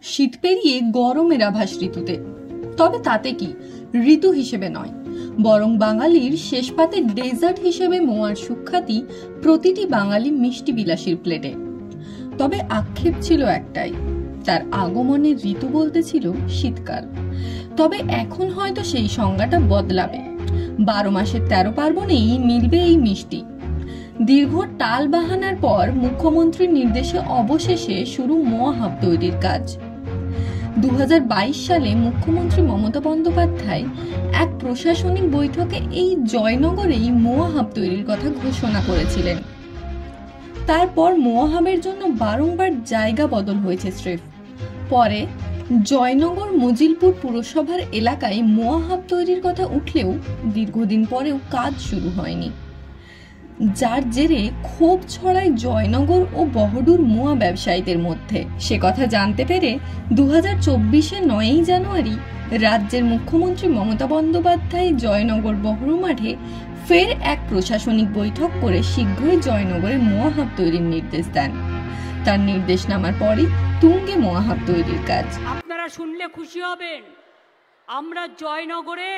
শীত পেরিয়ে গরমের আভাস ঋতুতে, তবে তাতে কি ঋতু হিসেবে নয়, বরং বাঙালির শেষ পাতে ডেজার্ট হিসেবে মোয়ার সুখ্যাতি প্রতিটি বাঙালি মিষ্টি বিলাসীর প্লেটে। তবে আক্ষেপ ছিল একটাই, তার আগমনের ঋতু বলতে ছিল শীতকাল। তবে এখন হয়তো সেই সংজ্ঞাটা বদলাবে। 12 মাসের 13 পার্বণেই মিলবে এই মিষ্টি। দীর্ঘ টাল বাহানার পর মুখ্যমন্ত্রীর নির্দেশে অবশেষে শুরু মোয়া হাব তৈরির কাজ। 2022 সালে মুখ্যমন্ত্রী মমতা বন্দ্যোপাধ্যায় এক প্রশাসনিক বৈঠকে এই জয়নগরেই মোয়া হাব তৈরির কথা ঘোষণা করেছিলেন। তারপর মোয়া হাবের জন্য বারংবার জায়গা বদল হয়েছে স্রেফ। পরে জয়নগর মজিলপুর পুরসভার এলাকায় মোয়া হাব তৈরির কথা উঠলেও দীর্ঘদিন পরেও কাজ শুরু হয়নি, যার জেরে ক্ষোভ ছড়ায় জয়নগর ও বহডুর মোয়া ব্যবসায়ীদের মধ্যে। সে কথা জানতে পেরে 2024-এর 9ই জানুয়ারি রাজ্যের মুখ্যমন্ত্রী মমতা বন্দ্যোপাধ্যায় জয়নগর বহরু মাঠে ফের এক প্রশাসনিক বৈঠক করে শীঘ্রই জয়নগরে মোয়া হাব তৈরির নির্দেশ দেন। তার নির্দেশ নামার পরই তুঙ্গে মোয়া হাব তৈরির কাজ। আপনারা শুনলে খুশি হবেন, আমরা জয়নগরে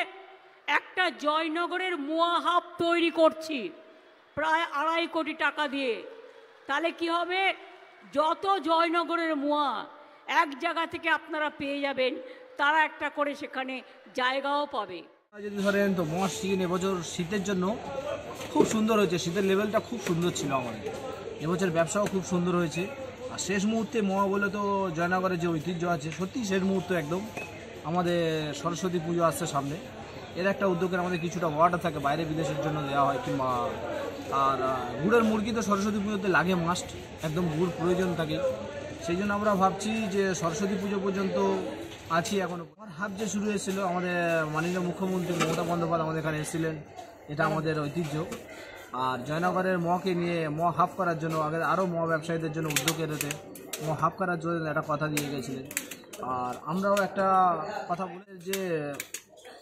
একটা জয়নগরের মোয়া হাব তৈরি করছি প্রায় 2.5 কোটি টাকা দিয়ে। তাহলে কি হবে, যত জয়নগরের মোয়া এক জায়গা থেকে আপনারা পেয়ে যাবেন, তারা একটা করে সেখানে জায়গাও পাবে। যদি ধরেন তো মোয়া সিজন এবছর শীতের জন্য খুব সুন্দর হয়েছে, শীতের লেভেলটা খুব সুন্দর ছিল আমাদের এবছর, ব্যবসাও খুব সুন্দর হয়েছে। আর শেষ মুহূর্তে মোয়া বলে তো জয়নগরের যে ঐতিহ্য আছে, সত্যি শেষ মুহূর্ত একদম। আমাদের সরস্বতী পুজো আসছে সামনে, এর একটা উদ্যোগের আমাদের কিছুটা অর্ডার থাকে বাইরে বিদেশের জন্য দেওয়া হয়, কিংবা আর গুড়ের মুরগি তো সরস্বতী পুজোতে লাগে মাস্ট, একদম গুড় প্রয়োজন থাকে। সেই জন্য আমরা ভাবছি যে সরস্বতী পুজো পর্যন্ত আছি এখনো। আমার হাব যে শুরু হয়েছিল, আমাদের মাননীয় মুখ্যমন্ত্রী মমতা বন্দ্যোপাধ্যায় আমাদের এখানে এসেছিলেন, এটা আমাদের ঐতিহ্য। আর জয়নগরের মকে নিয়ে মোয়া হাব করার জন্য আগে আরও মোয়া ব্যবসায়ীদের জন্য উদ্যোগের হতে মোয়া হাব করার জন্য একটা কথা দিয়ে গেছিলেন। আর আমরাও একটা কথা বলে যে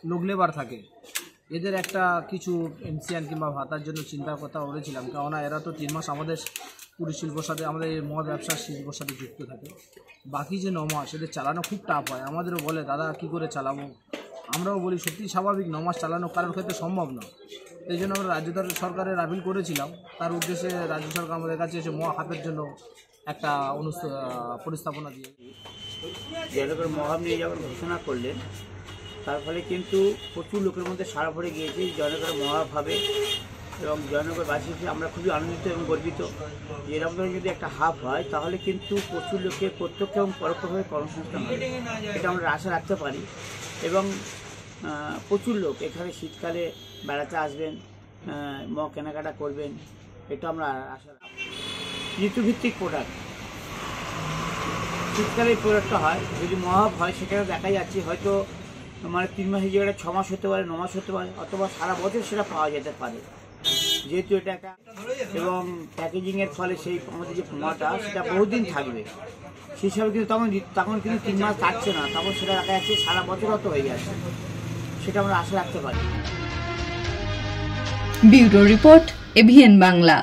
লোক লেবার থাকে, এদের একটা কিছু এনসিয়ান কিংবা ভাতার জন্য চিন্তার কথা বলেছিলাম, কেননা এরা তো 3 মাস আমাদের কুটির শিল্পর সাথে, আমাদের এই মদ ব্যবসার শিল্পর সাথে যুক্ত থাকে। বাকি যে 9 মাস এদের চালানো খুব টাফ হয়। আমাদেরও বলে দাদা কী করে চালাবো, আমরাও বলি সত্যি স্বাভাবিক 9 মাস চালানো কারোর ক্ষেত্রে সম্ভব না। এই জন্য আমরা রাজ্য সরকারের আপিল করেছিলাম, তার উদ্দেশ্যে রাজ্য সরকার আমাদের কাছে এসে মোয়া হাবের জন্য একটা পরিস্থাপনা দিয়ে জয়নগর মহাব নিয়ে যাওয়ার ঘোষণা করলেন। তার ফলে কিন্তু প্রচুর লোকের মধ্যে সাড়া পড়ে গিয়েছে জয়নগর মহাব হবে, এবং জয়নগরবাসী হিসেবে আমরা খুবই আনন্দিত এবং গর্বিত যে এরকম ধরনের যদি একটা হাব হয় তাহলে কিন্তু প্রচুর লোকের প্রত্যক্ষ এবং পরোক্ষভাবে কর্মসংস্থান হবে, এটা আমরা আশা রাখতে পারি। এবং প্রচুর লোক এখানে শীতকালে বেড়াতে আসবেন, মগ কেনাকাটা করবেন, এটা আমরা আশা রাখি। ঋতুভিত্তিক প্রোডাক্ট, শীতকালে এই প্রোডাক্টটা হয়। যদি মহাব হয় সেখানে দেখা যাচ্ছে হয়তো মানে 3 মাসের জায়গাটা 6 মাস হতে পারে, 9 মাস হতে পারে, অথবা সারা বছর সেটা পাওয়া যেতে পারে, যেহেতু এটা একটা। এবং প্যাকেজিংয়ের ফলে সেই আমাদের যে মোয়াটা সেটা বহুদিন থাকবে, সেই হিসাবে কিন্তু তখন কিন্তু 3 মাস থাকছে না, তখন সেটা দেখা যাচ্ছে সারা বছর অত হয়ে যাচ্ছে, সেটা আমরা আশা রাখতে পারি। Bureau report, AVN Bangla.